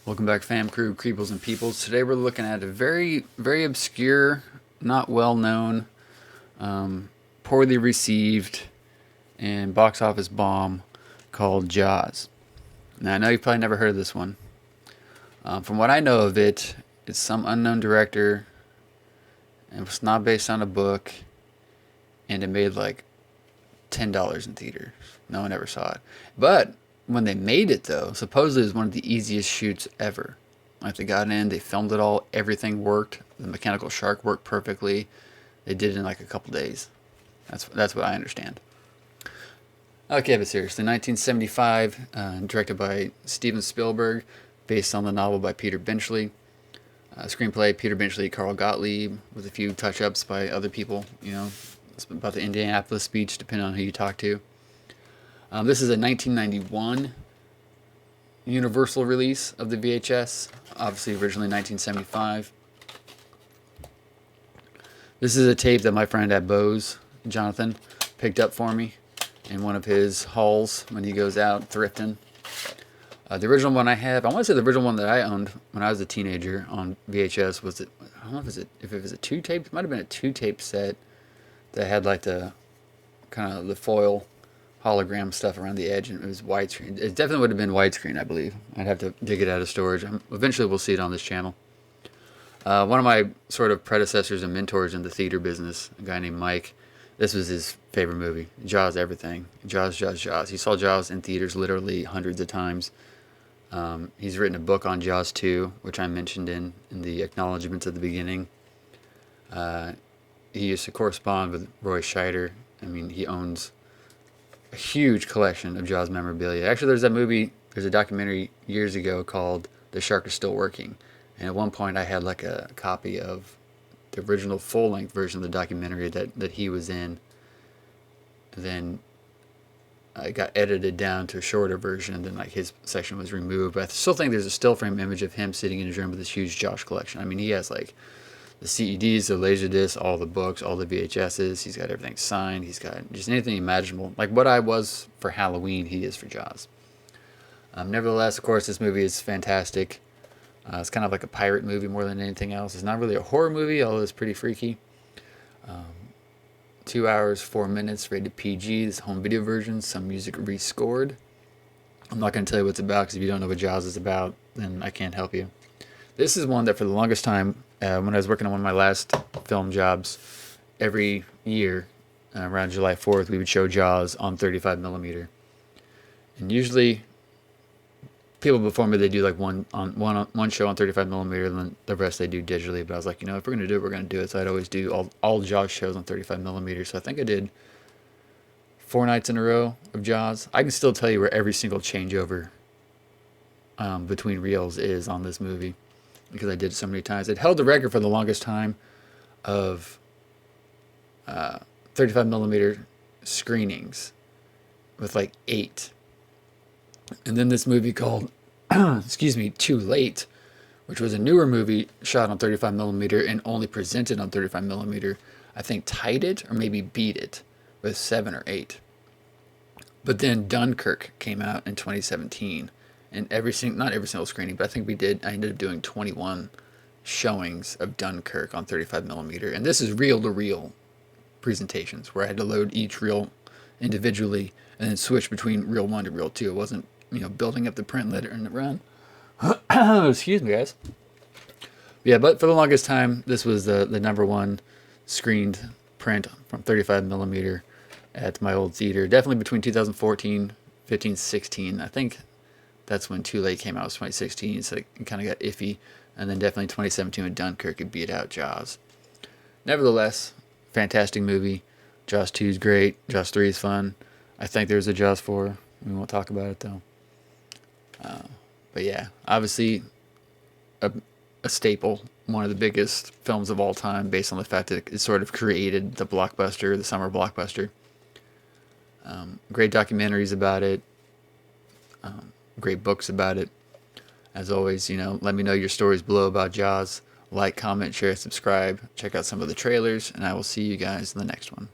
Welcome back, fam, crew, creeples, and peoples. Today we're looking at a very, very obscure, not well known, poorly received, and box office bomb called Jaws. Now, I know you've probably never heard of this one. From what I know of it, it's some unknown director, and it's not based on a book, and it made like $10 in theaters. No one ever saw it. But when they made it, though, supposedly it was one of the easiest shoots ever. Like, they got in, they filmed it all, everything worked. The mechanical shark worked perfectly. They did it in like a couple days. That's what I understand. Okay, but seriously, 1975, directed by Steven Spielberg, based on the novel by Peter Benchley. Screenplay, Peter Benchley, Carl Gottlieb, with a few touch-ups by other people, It's about the Indianapolis speech, depending on who you talk to. This is a 1991 Universal release of the VHS, obviously originally 1975. This is a tape that my friend at Bose, Jonathan, picked up for me in one of his hauls when he goes out thrifting. The original one I have, I want to say the original one that I owned when I was a teenager on VHS was it. I don't know if it was a two tape. It might have been a two tape set that had like the kind of the foil hologram stuff around the edge, and it was widescreen. It definitely would have been widescreen, I believe. I'd have to dig it out of storage. Eventually, we'll see it on this channel. One of my sort of predecessors and mentors in the theater business, a guy named Mike, this was his favorite movie. Jaws, everything. Jaws, Jaws, Jaws. He saw Jaws in theaters literally hundreds of times. He's written a book on Jaws 2, which I mentioned in the acknowledgments at the beginning. He used to correspond with Roy Scheider. I mean, he owns a huge collection of Jaws memorabilia. Actually, there's a documentary years ago called The Shark is Still Working. And at one point I had like a copy of the original full-length version of the documentary that he was in. And then it got edited down to a shorter version, and then like his section was removed. But I still think there's a still frame image of him sitting in his room with this huge Josh collection. I mean, he has like the CEDs, the Laserdiscs, all the books, all the VHSs. He's got everything signed. He's got just anything imaginable. Like what I was for Halloween, he is for Jaws. Nevertheless, of course, this movie is fantastic. It's kind of like a pirate movie more than anything else. It's not really a horror movie, although it's pretty freaky. 2 hours, 4 minutes, rated PG. This home video version, some music rescored. I'm not going to tell you what it's about, because if you don't know what Jaws is about, then I can't help you. This is one that for the longest time, when I was working on one of my last film jobs, every year around July 4th, we would show Jaws on 35 millimeter. And usually, people before me, they do like one show on 35 millimeter, and then the rest they do digitally. But I was like, if we're gonna do it, we're gonna do it. So I'd always do all Jaws shows on 35 millimeter. So I think I did 4 nights in a row of Jaws. I can still tell you where every single changeover between reels is on this movie, because I did it so many times. It held the record for the longest time of 35 millimeter screenings with like 8. And then this movie called, Too Late, which was a newer movie shot on 35 millimeter and only presented on 35 millimeter, I think tied it or maybe beat it with 7 or 8. But then Dunkirk came out in 2017, and not every single screening, but I ended up doing 21 showings of Dunkirk on 35 millimeter. And this is reel-to-reel presentations, where I had to load each reel individually and then switch between reel 1 to reel 2. It wasn't, building up the print, let it in the run. Excuse me, guys. Yeah, but for the longest time, this was the number one screened print from 35 millimeter at my old theater. Definitely between 2014, 15, 16. I think that's when Too Late came out, was 2016, so it kind of got iffy. And then definitely 2017 when Dunkirk could beat out Jaws. Nevertheless, fantastic movie. Jaws 2 is great. Jaws 3 is fun. I think there's a Jaws 4. We won't talk about it, though. But yeah, obviously a staple, one of the biggest films of all time, based on the fact that it sort of created the blockbuster, the summer blockbuster. Great documentaries about it. Great books about it. As always, let me know your stories below about Jaws. Like, comment, share, subscribe. Check out some of the trailers, and I will see you guys in the next one.